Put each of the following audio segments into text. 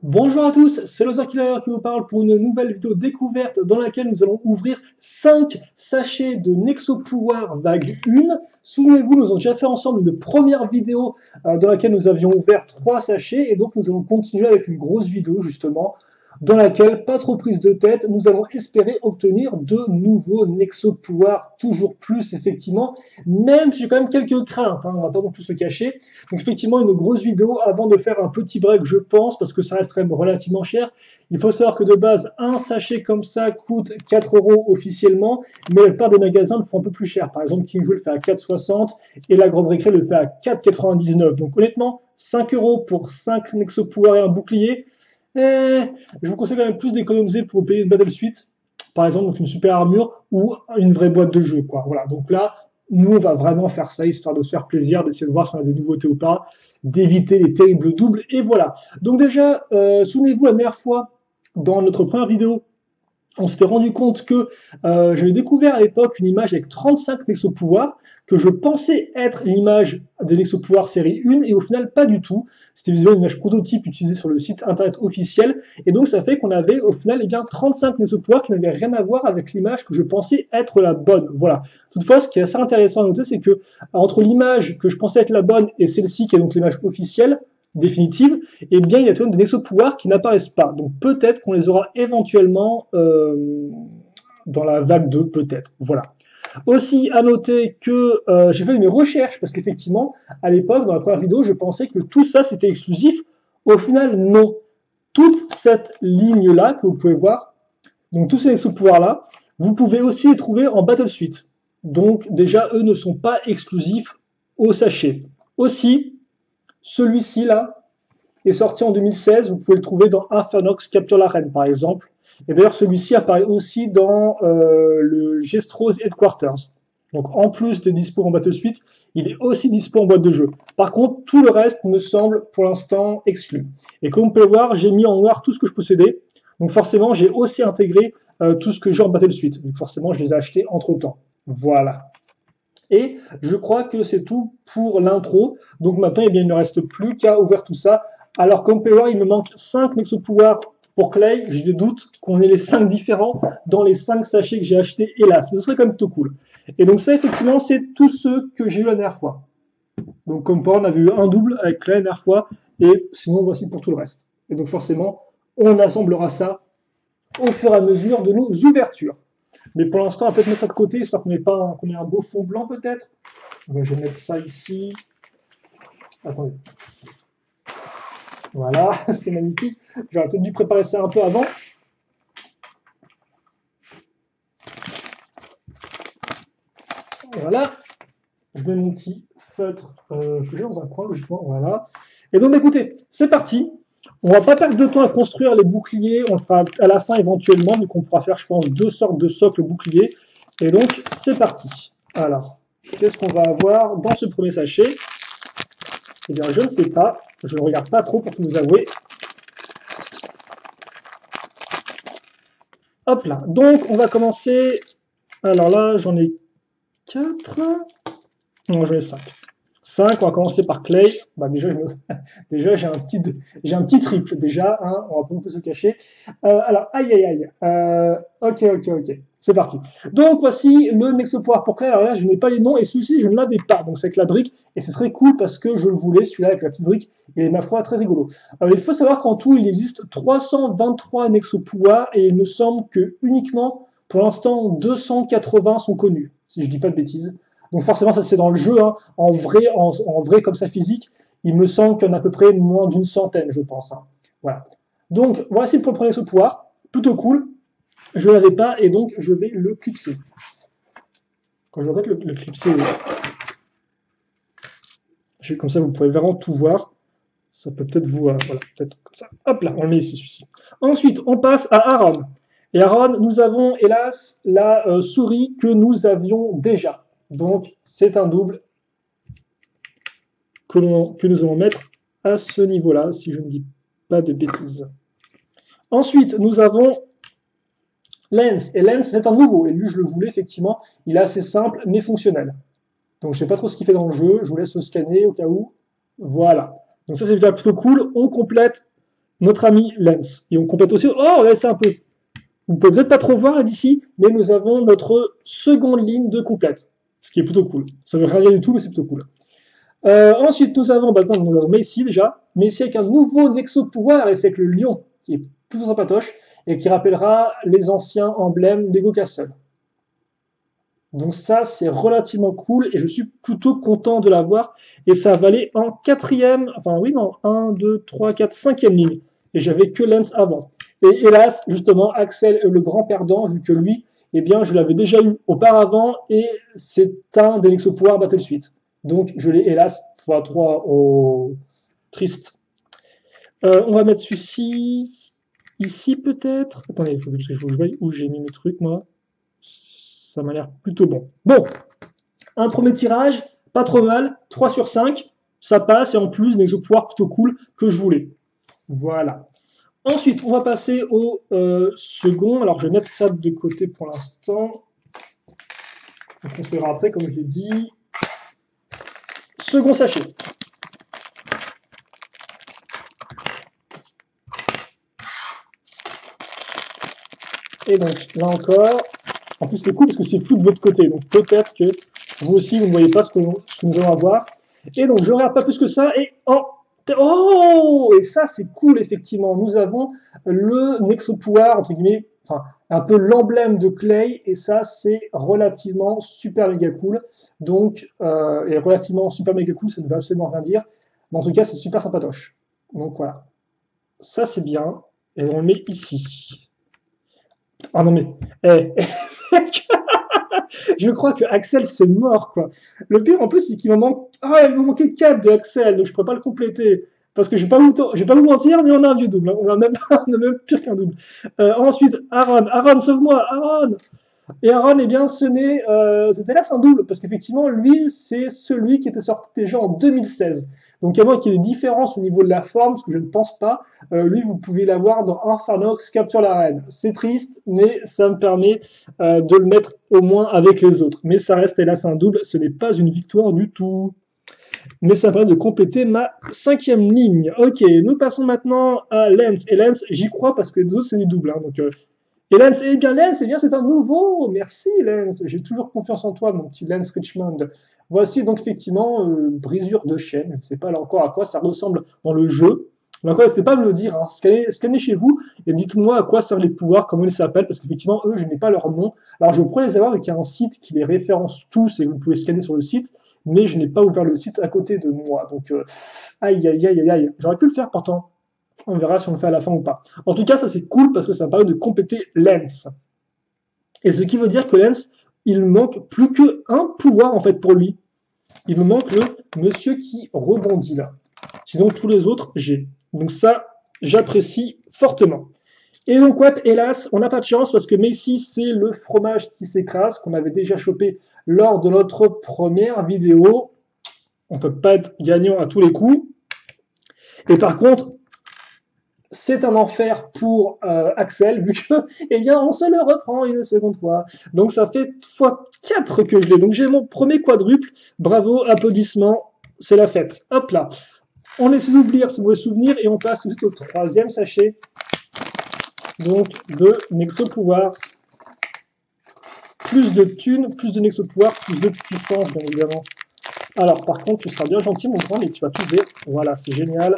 Bonjour à tous, c'est Loser qui vous parle pour une nouvelle vidéo découverte dans laquelle nous allons ouvrir 5 sachets de Nexo Pouvoir vague 1. Souvenez-vous, nous avons déjà fait ensemble une première vidéo dans laquelle nous avions ouvert 3 sachets et donc nous allons continuer avec une grosse vidéo justement dans laquelle, pas trop prise de tête, nous allons espérer obtenir de nouveaux Nexo Pouvoir, toujours plus effectivement, même si j'ai quand même quelques craintes, on va pas non plus se cacher. Donc effectivement, une grosse vidéo avant de faire un petit break, je pense, parce que ça reste quand même relativement cher. Il faut savoir que de base, un sachet comme ça coûte 4 euros officiellement, mais la plupart des magasins le font un peu plus cher. Par exemple, King Joe le fait à 4,60 et la Grande Récré le fait à 4,99. Donc honnêtement, 5 euros pour 5 Nexo Pouvoir et un bouclier, je vous conseille quand même plus d'économiser pour payer une Battle Suite, par exemple, donc une super armure ou une vraie boîte de jeu, quoi. Voilà, donc là, nous, on va vraiment faire ça, histoire de se faire plaisir, d'essayer de voir si on a des nouveautés ou pas, d'éviter les terribles doubles, et voilà. Donc déjà, souvenez-vous, la dernière fois, dans notre première vidéo, on s'était rendu compte que j'avais découvert à l'époque une image avec 35 Nexo-Pouvoirs, que je pensais être l'image des Nexo-Pouvoirs série 1, et au final pas du tout. C'était visuellement une image prototype utilisée sur le site internet officiel, et donc ça fait qu'on avait au final 35 Nexo-Pouvoirs qui n'avaient rien à voir avec l'image que je pensais être la bonne. Voilà. Toutefois, ce qui est assez intéressant à noter, c'est que entre l'image que je pensais être la bonne et celle-ci, qui est donc l'image officielle, définitive, eh bien, il y a tout de même des Nexo-Pouvoirs qui n'apparaissent pas. Donc peut-être qu'on les aura éventuellement dans la vague 2, peut-être. Voilà. Aussi, à noter que j'ai fait mes recherches, parce qu'effectivement, à l'époque, dans la première vidéo, je pensais que tout ça, c'était exclusif. Au final, non. Toute cette ligne-là, que vous pouvez voir, donc tous ces sous-pouvoirs-là, vous pouvez aussi les trouver en Battle Suite. Donc déjà, eux ne sont pas exclusifs au sachet. Aussi, celui-ci, là, est sorti en 2016. Vous pouvez le trouver dans Infernox Capture la Reine, par exemple. Et d'ailleurs, celui-ci apparaît aussi dans le Gestros Headquarters. Donc, en plus des dispo en Battle Suite, il est aussi dispo en boîte de jeu. Par contre, tout le reste me semble pour l'instant exclu. Et comme vous pouvez voir, j'ai mis en noir tout ce que je possédais. Donc, forcément, j'ai aussi intégré tout ce que j'ai en Battle Suite. Donc, forcément, je les ai achetés entre temps. Voilà. Et je crois que c'est tout pour l'intro. Donc maintenant, eh bien, il ne reste plus qu'à ouvrir tout ça. Alors, comme vous pouvez voir, il me manque 5 Nexo Pouvoir pour Clay. J'ai des doutes qu'on ait les 5 différents dans les 5 sachets que j'ai achetés, hélas. Mais ce serait quand même plutôt cool. Et donc ça, effectivement, c'est tous ceux que j'ai eu la dernière fois. Donc comme quoi, on avait eu un double avec Clay la dernière fois. Et sinon, voici pour tout le reste. Et donc forcément, on assemblera ça au fur et à mesure de nos ouvertures. Mais pour l'instant, on va peut-être mettre ça de côté, histoire qu'on ait un beau fond blanc peut-être. Je vais mettre ça ici. Attendez. Voilà, c'est magnifique. J'aurais peut-être dû préparer ça un peu avant. Voilà. Je mets mon petit feutre que j'ai dans un coin, logiquement. Voilà. Et donc, écoutez, c'est parti. On va pas perdre de temps à construire les boucliers. On le fera à la fin éventuellement, vu qu'on pourra faire, je pense, 2 sortes de socles boucliers. Et donc, c'est parti. Alors, qu'est-ce qu'on va avoir dans ce premier sachet? Eh bien, je ne sais pas. Je ne regarde pas trop pour tout vous avouer. Hop là. Donc, on va commencer. Alors là, j'en ai 4. Non, j'en ai 5. 5, on va commencer par Clay. Bah, déjà, déjà j'ai un petit triple, déjà, hein, on va pas un peu se cacher. Alors, aïe, aïe, aïe. Ok. C'est parti. Donc, voici le Nexo Pouvoir pour Clay. Alors là, je n'ai pas les noms, et celui-ci, je ne l'avais pas. Donc, c'est avec la brique, et c'est très cool parce que je le voulais, celui-là, avec la petite brique. Il est, ma foi, très rigolo. Alors, il faut savoir qu'en tout, il existe 323 Nexo Pouvoir, et il me semble que uniquement, pour l'instant, 280 sont connus, si je dis pas de bêtises. Donc forcément, ça c'est dans le jeu. Hein. En vrai, comme ça physique, il me semble qu'il y en a à peu près moins d'une centaine, je pense. Hein. Voilà. Donc voici le premier ce pouvoir. Plutôt cool. Je ne l'avais pas et donc je vais le clipser. Quand je vais le clipser, comme ça vous pouvez vraiment tout voir. Ça peut peut-être vous... voilà, peut-être comme ça. Hop là, on le met ici, celui-ci. Ensuite, on passe à Aaron. Et Aaron, nous avons hélas la souris que nous avions déjà. Donc, c'est un double que nous allons mettre à ce niveau-là, si je ne dis pas de bêtises. Ensuite, nous avons Lens. Et Lens, c'est un nouveau. Et lui, je le voulais, effectivement. Il est assez simple, mais fonctionnel. Donc, je ne sais pas trop ce qu'il fait dans le jeu. Je vous laisse le scanner au cas où. Voilà. Donc, ça, c'est déjà plutôt cool. On complète notre ami Lens. Et on complète aussi, oh, laissez un peu. Vous pouvez peut-être pas trop voir là d'ici, mais nous avons notre seconde ligne de complète, ce qui est plutôt cool. Ça veut rien dire du tout, mais c'est plutôt cool. Ensuite, nous avons Messi déjà. Messi avec un nouveau Nexo pouvoir, et c'est avec le lion, qui est plutôt sympatoche, et qui rappellera les anciens emblèmes d'Ego Castle. Donc ça, c'est relativement cool, et je suis plutôt content de l'avoir. Et ça va aller en quatrième, enfin oui, non, 1, 2, 3, 4, cinquième ligne. Et j'avais que Lens avant. Et hélas, justement, Axel est le grand perdant, vu que lui, eh bien, je l'avais déjà eu auparavant, et c'est un des Nexo pouvoirs Battle Suite. Donc, je l'ai hélas x3 au triste. On va mettre celui-ci ici peut-être. Attendez, il faut que je voie où j'ai mis mes trucs, moi. Ça m'a l'air plutôt bon. Bon, un premier tirage, pas trop mal, 3 sur 5, ça passe, et en plus, des pouvoirs plutôt cool que je voulais. Voilà. Ensuite, on va passer au second. Alors, je vais mettre ça de côté pour l'instant. On se verra après, comme je l'ai dit. Second sachet. Et donc, là encore, en plus c'est cool parce que c'est flou de votre côté, donc peut-être que vous aussi vous ne voyez pas ce que nous allons avoir. Et donc, je ne regarde pas plus que ça, et oh, et ça c'est cool effectivement, nous avons le Nexo pouvoir, entre guillemets, enfin, un peu l'emblème de Clay, et ça c'est relativement super méga cool. Donc, et relativement super méga cool, ça ne veut absolument rien dire, mais en tout cas c'est super sympatoche. Donc voilà, ça c'est bien, et on le met ici. Ah non mais, je crois que Axel c'est mort quoi. Le pire en plus c'est qu'il me manque, il me manquait 4 de Axel, donc je pourrais pas le compléter. Parce que je vais pas vous mentir, mais on a un vieux double, hein. On a même pire qu'un double. Ensuite, Aaron, sauve-moi, Aaron. Et Aaron, eh bien, c'était là, c'est un double, parce qu'effectivement, lui, c'est celui qui était sorti déjà en 2016. Donc, à moins qu'il y ait des différences au niveau de la forme, ce que je ne pense pas, lui, vous pouvez l'avoir dans Infernox Capture la Reine. C'est triste, mais ça me permet de le mettre au moins avec les autres. Mais ça reste, hélas, un double, ce n'est pas une victoire du tout. Mais ça me permet de compléter ma cinquième ligne. Ok, nous passons maintenant à Lens. Et Lens, j'y crois parce que les autres, c'est des doubles. Hein, donc, et Lens, eh bien, Lens, eh bien, c'est un nouveau. Merci, Lens. J'ai toujours confiance en toi, mon petit Lens Richmond. Voici donc effectivement brisure de chaîne. Je ne sais pas là encore à quoi ça ressemble dans le jeu. Mais encore, n'hésitez pas à me le dire. Hein. Scannez chez vous et dites-moi à quoi servent les pouvoirs, comment ils s'appellent, parce qu'effectivement, eux, je n'ai pas leur nom. Alors, je pourrais les avoir avec un site qui les référence tous et vous pouvez scanner sur le site, mais je n'ai pas ouvert le site à côté de moi. Donc, aïe, aïe, aïe, aïe, aïe. J'aurais pu le faire pourtant. On verra si on le fait à la fin ou pas. En tout cas, ça c'est cool parce que ça me permet de compléter Lens. Et ce qui veut dire que Lens, il manque plus qu'un pouvoir en fait pour lui. Il me manque le monsieur qui rebondit là. Sinon, tous les autres, j'ai. Donc ça, j'apprécie fortement. Et donc, ouais, hélas, on n'a pas de chance parce que Messi, c'est le fromage qui s'écrase qu'on avait déjà chopé lors de notre première vidéo. On ne peut pas être gagnant à tous les coups. Et par contre, c'est un enfer pour Axel, vu que, eh bien, on se le reprend une seconde fois. Donc, ça fait x4 que je l'ai. Donc, j'ai mon premier quadruple. Bravo, applaudissements, c'est la fête. Hop là. On essaie d'oublier ces mauvais souvenirs et on passe tout de suite au troisième sachet. Donc, de Nexo Pouvoir. Plus de thunes, plus de Nexo Pouvoir, plus de puissance, bien évidemment. Alors, par contre, tu seras bien gentil, mon grand, mais tu vas tout ver. Voilà, c'est génial.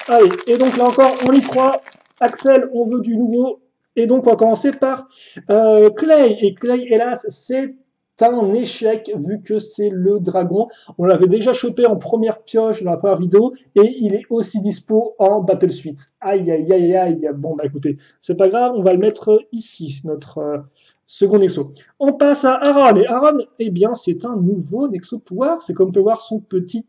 Allez, et donc là encore, on y croit. Axel, on veut du nouveau. Et donc, on va commencer par Clay. Et Clay, hélas, c'est un échec, vu que c'est le dragon. On l'avait déjà chopé en première pioche dans la première vidéo, et il est aussi dispo en Battle Suite. Aïe, aïe, aïe, aïe. Bon, bah écoutez, c'est pas grave, on va le mettre ici, notre second Nexo. On passe à Aaron. Et Aaron, eh bien, c'est un nouveau Nexo pouvoir. C'est comme on peut voir son petit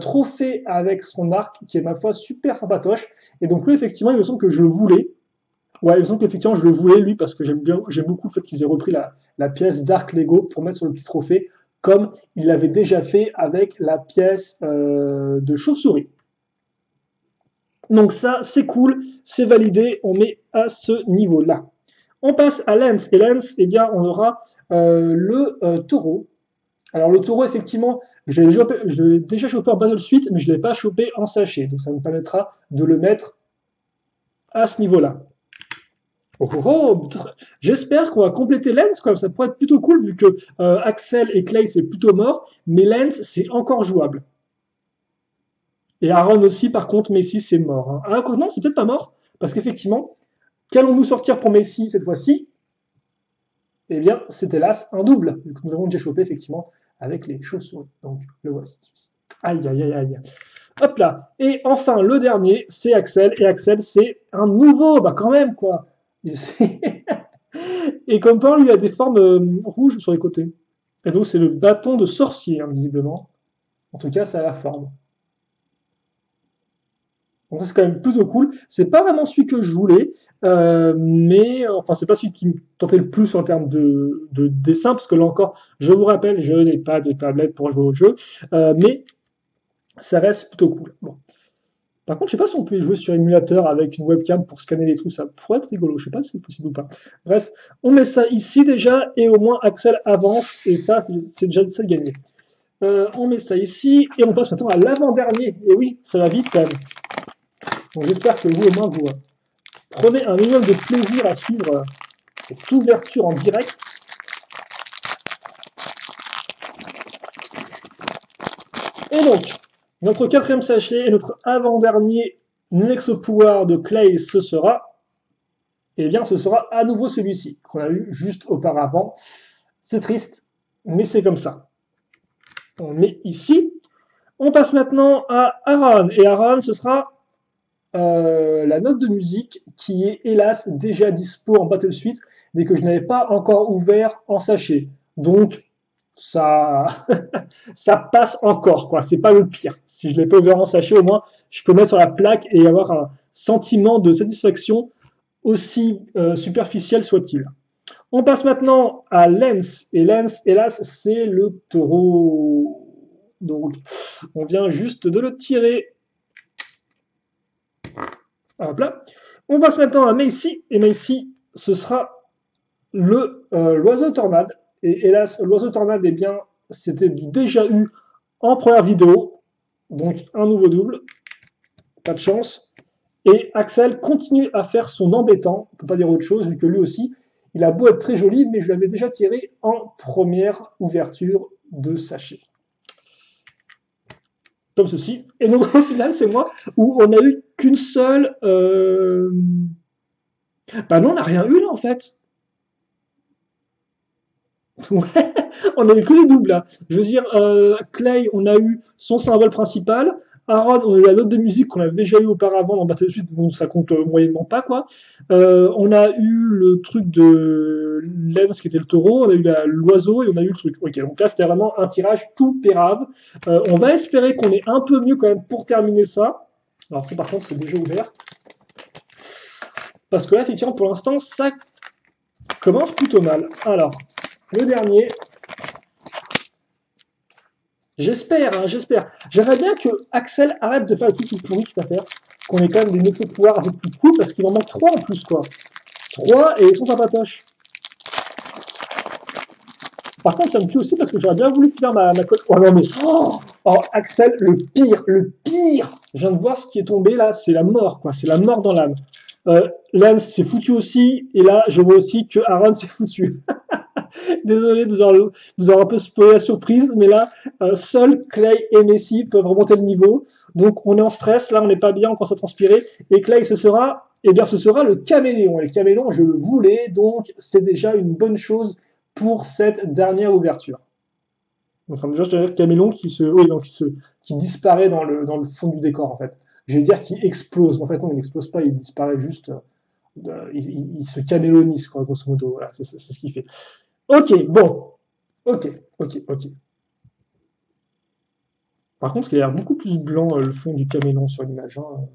trophée avec son arc, qui est ma foi super sympatoche. Et donc lui, effectivement, il me semble que je le voulais. Ouais, il me semble qu'effectivement, je le voulais, lui, parce que j'aime beaucoup le fait qu'ils aient repris la pièce d'arc Lego pour mettre sur le petit trophée, comme il l'avait déjà fait avec la pièce de chauve-souris. Donc ça, c'est cool, c'est validé, on met à ce niveau-là. On passe à Lens, et Lens, eh bien, on aura le taureau. Alors le taureau, effectivement, je l'ai déjà chopé en Battle Suite, mais je ne l'ai pas chopé en sachet, donc ça me permettra de le mettre à ce niveau-là. Oh, oh, oh, j'espère qu'on va compléter Lens, quoi. Ça pourrait être plutôt cool vu que Axel et Clay c'est plutôt mort, mais Lens c'est encore jouable. Et Aaron aussi, par contre, Messi c'est mort. Hein. Ah, non, c'est peut-être pas mort, parce qu'effectivement, qu'allons-nous sortir pour Messi cette fois-ci? Eh bien, c'est hélas un double, que nous avons déjà chopé effectivement avec les chauves-souris. Donc, le voici. Aïe, aïe, aïe, aïe. Hop là. Et enfin, le dernier, c'est Axel. Et Axel, c'est un nouveau, bah quand même, quoi. Et comme par lui, il a des formes rouges sur les côtés. Et donc, c'est le bâton de sorcier, hein, visiblement. En tout cas, ça a la forme. Donc, c'est quand même plutôt cool. C'est pas vraiment celui que je voulais. Mais enfin, c'est pas celui qui me tentait le plus en termes de dessin, parce que là encore, je vous rappelle, je n'ai pas de tablette pour jouer au jeu, mais ça reste plutôt cool. Bon. Par contre, je sais pas si on peut y jouer sur émulateur avec une webcam pour scanner les trucs, ça pourrait être rigolo, je sais pas si c'est possible ou pas. Bref, on met ça ici déjà, et au moins Axel avance, et ça, c'est déjà ça de gagné. On met ça ici, et on passe maintenant à l'avant-dernier. Et oui, ça va vite quand même. Donc j'espère que vous, au moins, vous prenez un minimum de plaisir à suivre cette ouverture en direct. Et donc, notre quatrième sachet et notre avant-dernier Nexo Pouvoir de Clay, ce sera, eh bien, ce sera à nouveau celui-ci qu'on a eu juste auparavant. C'est triste, mais c'est comme ça. On le met ici. On passe maintenant à Aaron. Et Aaron, ce sera la note de musique qui est hélas déjà dispo en Battle Suite, mais que je n'avais pas encore ouvert en sachet. Donc, ça, ça passe encore, quoi. C'est pas le pire. Si je l'ai pas ouvert en sachet, au moins, je peux mettre sur la plaque et avoir un sentiment de satisfaction aussi superficiel soit-il. On passe maintenant à Lens. Et Lens, hélas, c'est le taureau. Donc, on vient juste de le tirer. Hop là. On passe maintenant à Macy. Et Macy, ce sera l'oiseau tornade. Et hélas, l'oiseau tornade, eh bien, c'était déjà eu en première vidéo. Donc, un nouveau double. Pas de chance. Et Axel continue à faire son embêtant. On ne peut pas dire autre chose, vu que lui aussi, il a beau être très joli, mais je l'avais déjà tiré en première ouverture de sachet. Comme ceci. Et donc, au final, c'est moi où on n'a eu qu'une seule... Bah non, on n'a rien eu là, en fait. Ouais, on a eu que les doubles là. Je veux dire, Clay, on a eu son symbole principal. Aaron, on a eu la note de musique qu'on avait déjà eu auparavant dans Battlefield, donc ça compte moyennement pas quoi. On a eu le truc de Lens qui était le taureau, on a eu l'oiseau et on a eu le truc. Ok, donc là c'était vraiment un tirage tout pérave. On va espérer qu'on est un peu mieux quand même pour terminer ça. Alors ça par contre c'est déjà ouvert. Parce que là effectivement pour l'instant ça commence plutôt mal. Alors, le dernier. J'espère, hein, j'espère. J'aimerais bien que Axel arrête de faire le truc tout pourri cette affaire. Qu'on ait quand même des méthodes de pouvoir un peu plus cool parce qu'il en manque 3 en plus, quoi. 3 et ils sont sympatoches. Par contre, ça me tue aussi parce que j'aurais bien voulu finir ma cote. Oh non, mais. Oh, Axel, le pire, le pire. Je viens de voir ce qui est tombé là, c'est la mort, quoi. C'est la mort dans l'âme. Lance s'est foutu aussi, et là, je vois aussi que Aaron s'est foutu. Désolé de vous avoir un peu spoilé la surprise, mais là, seul Clay et Messi peuvent remonter le niveau. Donc on est en stress, là on n'est pas bien, on commence à transpirer. Et Clay, ce sera le caméléon. Et le caméléon, je le voulais, donc c'est déjà une bonne chose pour cette dernière ouverture. Donc déjà, je te dire caméléon qui disparaît dans le fond du décor en fait. Je vais dire qu'il explose, mais en fait non, il n'explose pas, il disparaît juste. Il se camélonise, quoi, grosso modo. Voilà, c'est ce qu'il fait. Ok, bon. Ok. Par contre, il a l'air beaucoup plus blanc, le fond du caméléon sur l'image. Hein.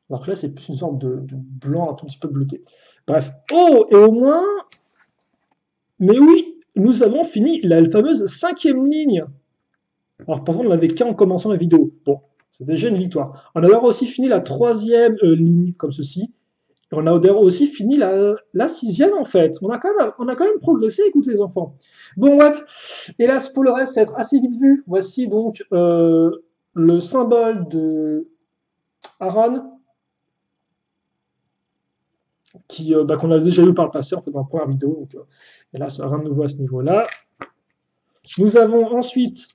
Alors que là, c'est plus une sorte de blanc un tout petit peu bleuté. Bref. Oh, et au moins... Mais oui, nous avons fini la fameuse 5e ligne. Alors, pourtant, on l'avait qu'en commençant la vidéo. Bon, c'est déjà une victoire. On a alors aussi fini la 3e ligne, comme ceci. Et on a aussi fini la 6e en fait. On a quand même progressé, écoutez les enfants. Bon bref, hélas pour le reste, ça va être assez vite vu. Voici donc le symbole de Aaron. qu'on a déjà eu par le passé, en fait, dans la première vidéo. Donc, et là, ça n'a rien de nouveau à ce niveau-là. Nous avons ensuite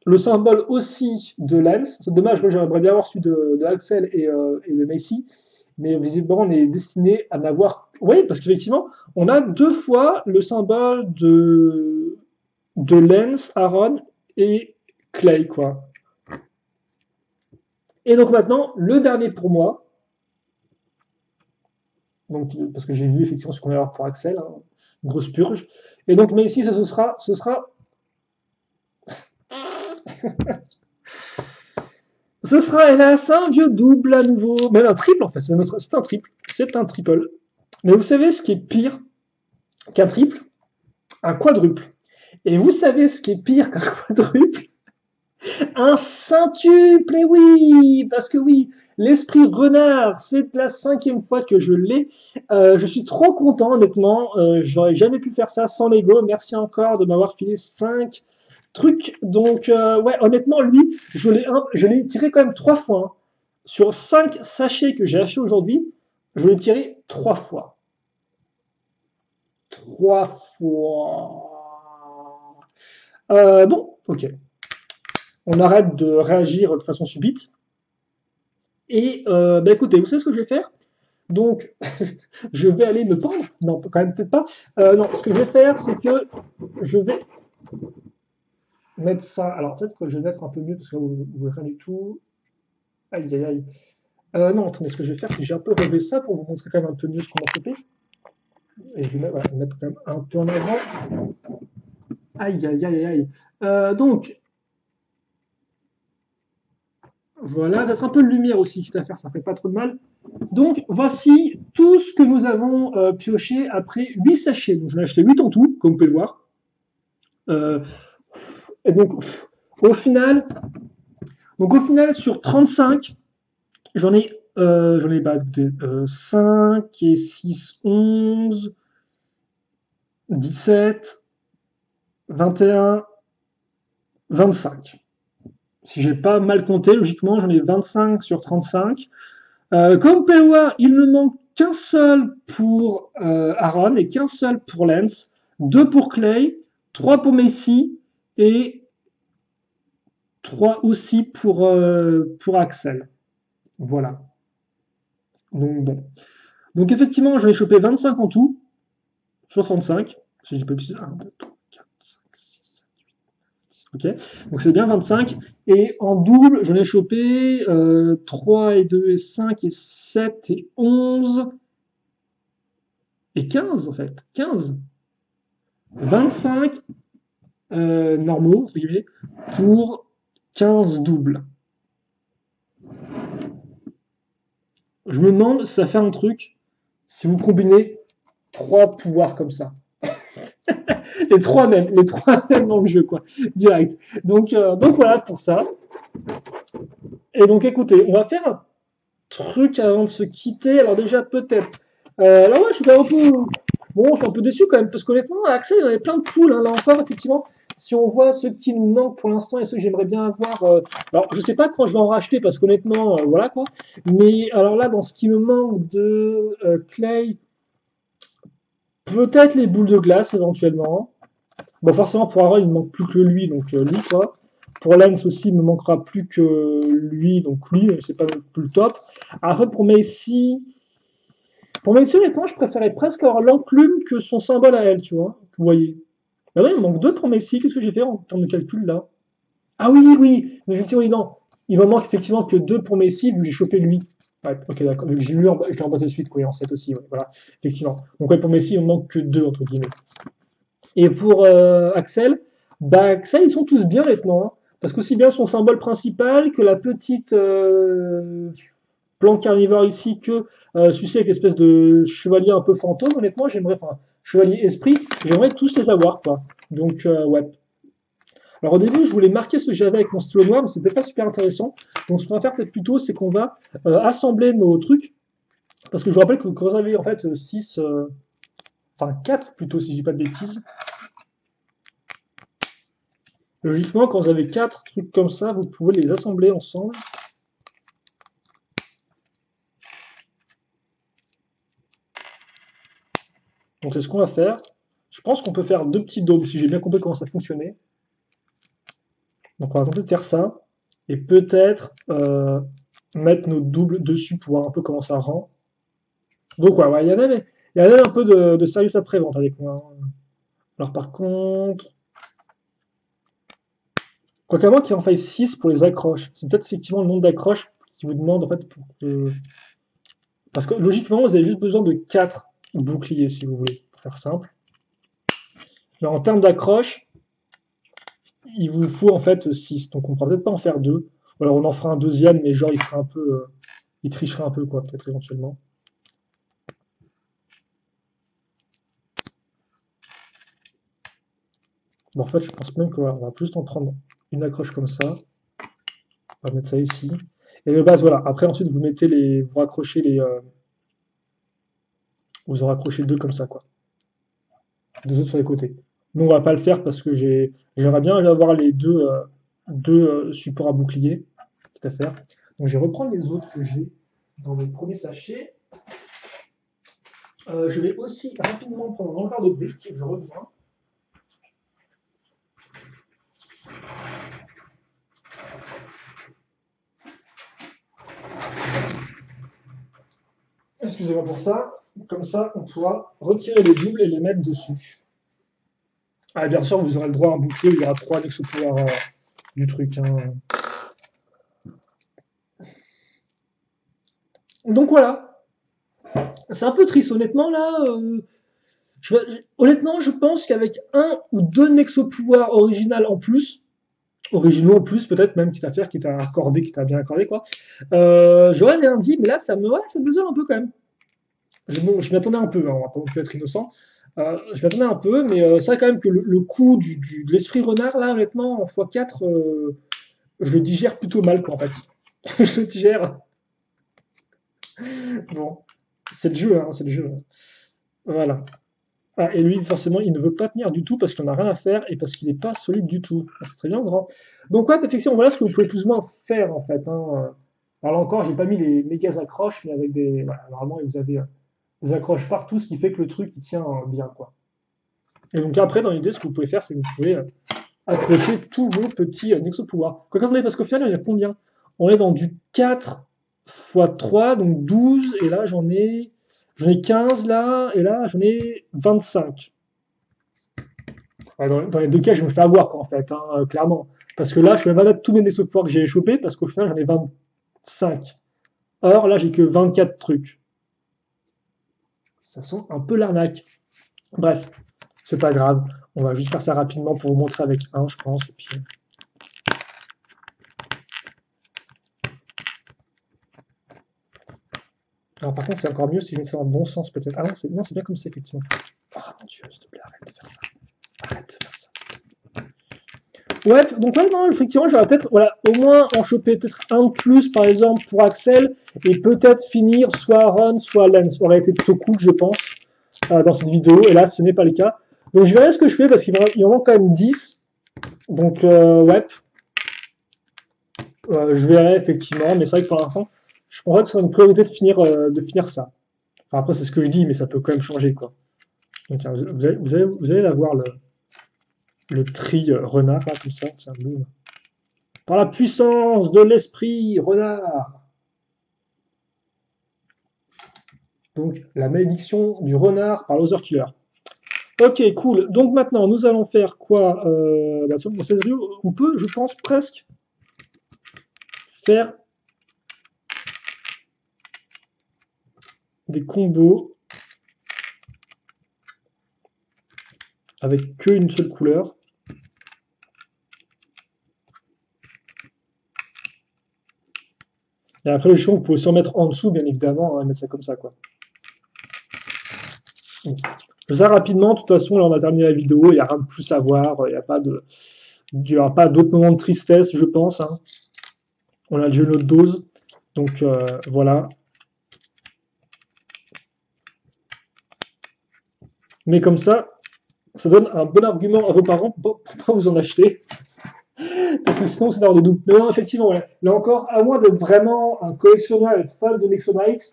le symbole aussi de Lens. C'est dommage, moi j'aimerais bien avoir celui de Axel et de Macy, mais visiblement on est destiné à n'avoir. Oui, parce qu'effectivement, on a deux fois le symbole de Lens, Aaron et Clay, quoi. Et donc maintenant, le dernier pour moi, donc, parce que j'ai vu effectivement ce qu'on va avoir pour Axel, hein, une grosse purge. Et donc, mais ici, ce sera, hélas, un vieux double à nouveau. Même un triple, en fait. C'est un triple. C'est un triple. Mais vous savez ce qui est pire qu'un triple? Un quadruple. Et vous savez ce qui est pire qu'un quadruple? Un centuple, et oui, parce que oui, l'esprit renard, c'est la 5e fois que je l'ai. Je suis trop content, honnêtement. J'aurais jamais pu faire ça sans Lego. Merci encore de m'avoir filé 5 trucs. Donc, ouais, honnêtement, lui, je l'ai tiré quand même 3 fois. Hein. Sur 5 sachets que j'ai achetés aujourd'hui, je l'ai tiré 3 fois. 3 fois. Bon, ok. On arrête de réagir de façon subite. Et bah écoutez, vous savez ce que je vais faire? Donc, je vais aller me pendre. Non, quand même peut-être pas. Non, ce que je vais faire, c'est que je vais mettre ça. Alors peut-être que je vais mettre un peu mieux parce que vous ne voyez rien du tout. Aïe, aïe, aïe. Non, attendez, ce que je vais faire, c'est que j'ai un peu relevé ça pour vous montrer quand même un peu mieux ce qu'on a fait. Et je vais mettre quand même un peu en avant. Aïe, aïe, aïe, aïe. Donc, voilà, peut-être un peu de lumière aussi, quitte à faire, ça ne fait pas trop de mal. Donc, voici tout ce que nous avons pioché après 8 sachets. Donc, j'en ai acheté 8 en tout, comme vous pouvez le voir. Euh, et au final, au final, sur 35, j'en ai pas, écoutez, 5 et 6, 11, 17, 21, 25. Si j'ai pas mal compté, logiquement, j'en ai 25 sur 35. Comme vous pouvez le voir, il ne manque qu'un seul pour Aaron et qu'un seul pour Lance, 2 pour Clay, 3 pour Messi et 3 aussi pour Axel. Voilà. Donc bon. Donc effectivement, j'en ai chopé 25 en tout, sur 35. Si j'ai pas plus 1, 2, 3, 4, 5, 6, 7, 8, 9, 10. Ok. Donc c'est bien 25. Et en double, j'en ai chopé 3 et 2 et 5 et 7 et 11 et 15 en fait. 15. 25 normaux, entre guillemets, pour 15 doubles. Je me demande si ça fait un truc si vous combinez 3 pouvoirs comme ça. Les trois mêmes dans le jeu, quoi, direct. Donc voilà pour ça. Et donc écoutez, on va faire un truc avant de se quitter. Alors déjà peut-être. Là ouais, je suis un peu, bon, je suis un peu déçu quand même parce qu'honnêtement, Axel, il y en avait plein de poules. Hein, là encore, effectivement, si on voit ceux qui nous manquent pour l'instant et ceux que j'aimerais bien avoir. Alors je sais pas quand je vais en racheter parce qu'honnêtement, voilà quoi. Mais alors là, dans ce qui me manque de Clay, peut-être les boules de glace éventuellement. Bon, forcément, pour Aaron, il me manque plus que lui, donc lui, quoi. Pour Lance aussi, il me manquera plus que lui, donc lui, c'est pas non plus le top. Après, pour Macy, honnêtement, je préférais presque avoir l'enclume que son symbole à elle, tu vois. Vous voyez. Ah ouais, il me manque 2 pour Macy. Qu'est-ce que j'ai fait en termes de calcul là? Ah oui, oui, mais effectivement, oui, non. Il me manque effectivement que 2 pour Macy, vu que j'ai chopé lui. Ouais, ok, d'accord. Vu que j'ai lu je l'ai en boîte de suite, quoi, et en 7 aussi, ouais, voilà. Effectivement. Donc, ouais, pour Messi, il me manque que 2, entre guillemets. Et pour Axel, bah Axel, ils sont tous bien maintenant. Hein, parce qu'aussi bien son symbole principal que la petite plante carnivore ici, que celui-ci avec l'espèce de chevalier un peu fantôme, honnêtement, j'aimerais, enfin, chevalier esprit, j'aimerais tous les avoir, quoi. Donc, ouais. Alors au début, je voulais marquer ce que j'avais avec mon stylo noir, mais c'était pas super intéressant. Donc ce qu'on va faire peut-être plutôt, c'est qu'on va assembler nos trucs. Parce que je vous rappelle que quand vous avez en fait 6, enfin 4 plutôt, si je dis pas de bêtises, logiquement, quand vous avez 4 trucs comme ça, vous pouvez les assembler ensemble. Donc c'est ce qu'on va faire. Je pense qu'on peut faire 2 petits dômes, si j'ai bien compris comment ça fonctionnait. Donc on va tenter de faire ça. Et peut-être mettre nos doubles dessus pour voir un peu comment ça rend. Donc ouais, il y a même un peu de service après-vente avec moi. Alors par contre, quoiqu'à moins qu'il en faille 6 pour les accroches. C'est peut-être effectivement le nombre d'accroches qui vous demande en fait pour que... Parce que logiquement, vous avez juste besoin de 4 boucliers si vous voulez, pour faire simple. Mais en termes d'accroche, il vous faut en fait 6. Donc on ne pourra peut-être pas en faire 2. Ou alors on en fera un deuxième, mais genre il sera un peu. Il tricherait un peu, quoi, peut-être éventuellement. Bon, en fait, je pense même qu'on va juste en prendre une accroche comme ça. On va mettre ça ici. Et de base, voilà. Après, ensuite, vous mettez les. Vous raccrochez les. Vous en raccrochez 2 comme ça, quoi. 2 autres sur les côtés. Nous, on va pas le faire parce que j'aimerais bien avoir les deux supports à bouclier. Tout à faire. Donc, je vais reprendre les autres que j'ai dans mes premiers sachets. Je vais aussi rapidement prendre un enlever de briques. Je reviens. Excusez-moi pour ça. Comme ça, on pourra retirer les doubles et les mettre dessus. Ah, bien sûr, vous aurez le droit à un bouclier, il y aura 3 annexes au pouvoir du truc. Hein. Donc voilà. C'est un peu triste, honnêtement, là. Honnêtement, je pense qu'avec un ou deux Nexo pouvoir original en plus, originaux en plus, peut-être même, quitte à faire, quitte à accorder, quitte à bien accorder, quoi, j'aurais bien dit, mais là, ça me désole un peu quand même. Bon, je m'attendais un peu, hein, on va pas non plus être innocent. Je m'attendais un peu, mais c'est vrai quand même que le coup de l'esprit renard, là, honnêtement, en x4, je le digère plutôt mal, quoi, en fait. Je le digère. Bon, c'est le jeu, hein, c'est le jeu. Voilà. Ah, et lui, forcément, il ne veut pas tenir du tout parce qu'il n'en a rien à faire et parce qu'il n'est pas solide du tout. Ah, c'est très bien grand. Donc, ouais, effectivement, voilà ce que vous pouvez plus ou moins faire, en fait. Hein. Alors là encore, j'ai pas mis les méga accroches, mais avec des. Voilà, normalement, vous avez des accroches partout, ce qui fait que le truc, il tient bien, quoi. Et donc après, dans l'idée, ce que vous pouvez faire, c'est que vous pouvez accrocher tous vos petits Nexo pouvoirs. Quoi attendez, parce qu'au final, il y en a combien? On est dans du 4 x 3, donc 12, et là, j'en ai 15 là, et là, j'en ai 25. Ouais, dans les deux cas, je me fais avoir, quoi, en fait, hein, clairement. Parce que là, je vais même pas mettre tous mes Nexo pouvoirs que j'ai chopés, parce qu'au final, j'en ai 25. Or, là, j'ai que 24 trucs. Ça sent un peu l'arnaque. Bref, c'est pas grave. On va juste faire ça rapidement pour vous montrer avec un, je pense. Et puis... Alors par contre, c'est encore mieux si je mets ça dans le bon sens peut-être. Ah non, c'est bien comme ça, effectivement. Ah mon dieu, s'il te plaît, arrête de faire ça. Arrête de faire ça. Ouais, donc ouais, non, effectivement, j'aurais peut-être, voilà, au moins en choper peut-être un de plus, par exemple, pour Axel, et peut-être finir soit Ron, soit Lance. Ça aurait été plutôt cool, je pense, dans cette vidéo. Et là, ce n'est pas le cas. Donc je verrai ce que je fais, parce qu'il en manque quand même 10. Donc, ouais. Je verrai, effectivement, mais c'est vrai que pour l'instant, je pense que c'est une priorité de finir ça. Enfin, après, c'est ce que je dis, mais ça peut quand même changer, quoi. Donc, tiens, vous allez la voir, le tri renard, là, comme ça. Tiens, boum. Par la puissance de l'esprit renard. Donc, la malédiction du renard par Loser Killer. Ok, cool. Donc maintenant, nous allons faire quoi bah, sur cette vidéo, on peut, je pense, presque faire des combos avec qu'une seule couleur. Et après, le chiffon, vous pouvez aussi en mettre en dessous, bien évidemment, hein, mettre ça comme ça, quoi. Ça rapidement, de toute façon, là, on a terminé la vidéo, il n'y a rien de plus à voir, il n'y aura pas d'autres moments de tristesse, je pense. Hein. On a déjà eu notre dose, donc voilà. Mais comme ça donne un bon argument à vos parents pour ne pas vous en acheter. Parce que sinon, c'est d'avoir des doutes. Mais non, effectivement, ouais. Là encore, à moins d'être vraiment un collectionneur et être fan de Nexo Knights,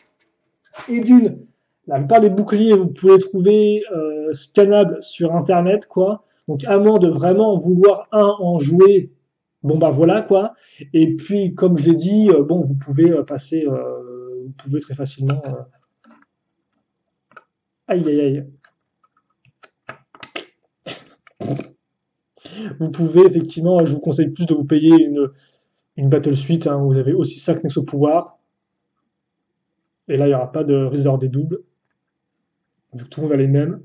et d'une, La plupart des boucliers, vous pouvez les trouver scannables sur Internet, quoi. Donc, à moins de vraiment vouloir en jouer, bon bah voilà, quoi. Et puis, comme je l'ai dit, bon, vous pouvez passer, vous pouvez très facilement. Aïe, aïe, aïe. Vous pouvez effectivement, je vous conseille plus de vous payer une Battle Suite, hein, où vous avez aussi 5 Nexo pouvoir. Et là, il n'y aura pas de risque d'avoir des doubles. Vu que tout le monde a les mêmes.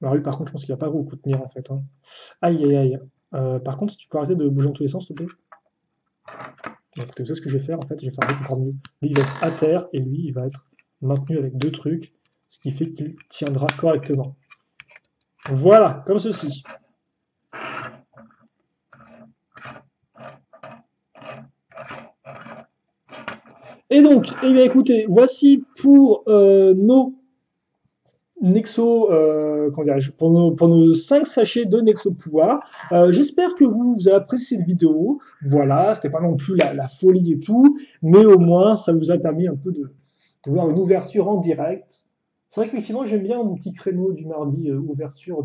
Alors lui, par contre, je pense qu'il va pas beaucoup tenir, en fait, hein. Aïe, aïe, aïe. Par contre, si tu peux arrêter de bouger dans tous les sens, s'il te plaît. Écoutez, vous savez ce que je vais faire, en fait? Je vais faire un truc encore mieux. Lui, il va être à terre, et lui, il va être maintenu avec 2 trucs, ce qui fait qu'il tiendra correctement. Voilà, comme ceci. Et donc, eh bien, écoutez, voici pour nos Nexo, comment dirais-je, pour nos 5 sachets de Nexo Pouvoir. J'espère que vous avez apprécié cette vidéo. Voilà, c'était pas non plus la folie et tout, mais au moins, ça vous a permis un peu de voir une ouverture en direct. C'est vrai qu'effectivement, j'aime bien mon petit créneau du mardi, ouverture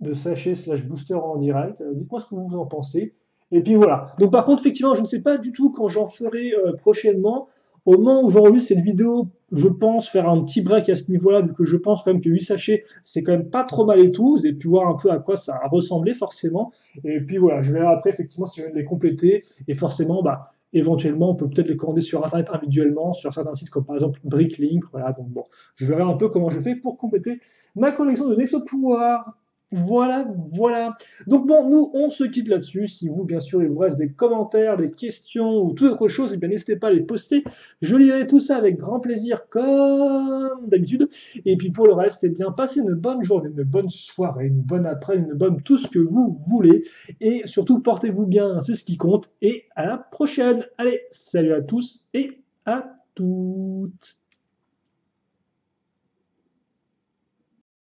de sachet slash booster en direct. Dites-moi ce que vous en pensez. Et puis voilà. Donc par contre, effectivement, je ne sais pas du tout quand j'en ferai prochainement. Au moment où j'enregistre cette vidéo, je pense faire un petit break à ce niveau-là, vu que je pense quand même que 8 sachets, c'est quand même pas trop mal et tout. Vous avez pu voir un peu à quoi ça a ressemblé forcément. Et puis voilà, je verrai après effectivement si je vais les compléter. Et forcément, bah, éventuellement, on peut peut-être les commander sur Internet individuellement, sur certains sites comme par exemple Bricklink. Voilà, donc bon, je verrai un peu comment je fais pour compléter ma collection de Nexo Pouvoir. Voilà, voilà. Donc bon, nous, on se quitte là-dessus. Si vous, bien sûr, il vous reste des commentaires, des questions ou toute autre chose, eh bien, n'hésitez pas à les poster. Je lirai tout ça avec grand plaisir, comme d'habitude. Et puis pour le reste, eh bien, passez une bonne journée, une bonne soirée, une bonne après-midi, une bonne tout ce que vous voulez. Et surtout, portez-vous bien, c'est ce qui compte. Et à la prochaine. Allez, salut à tous et à toutes.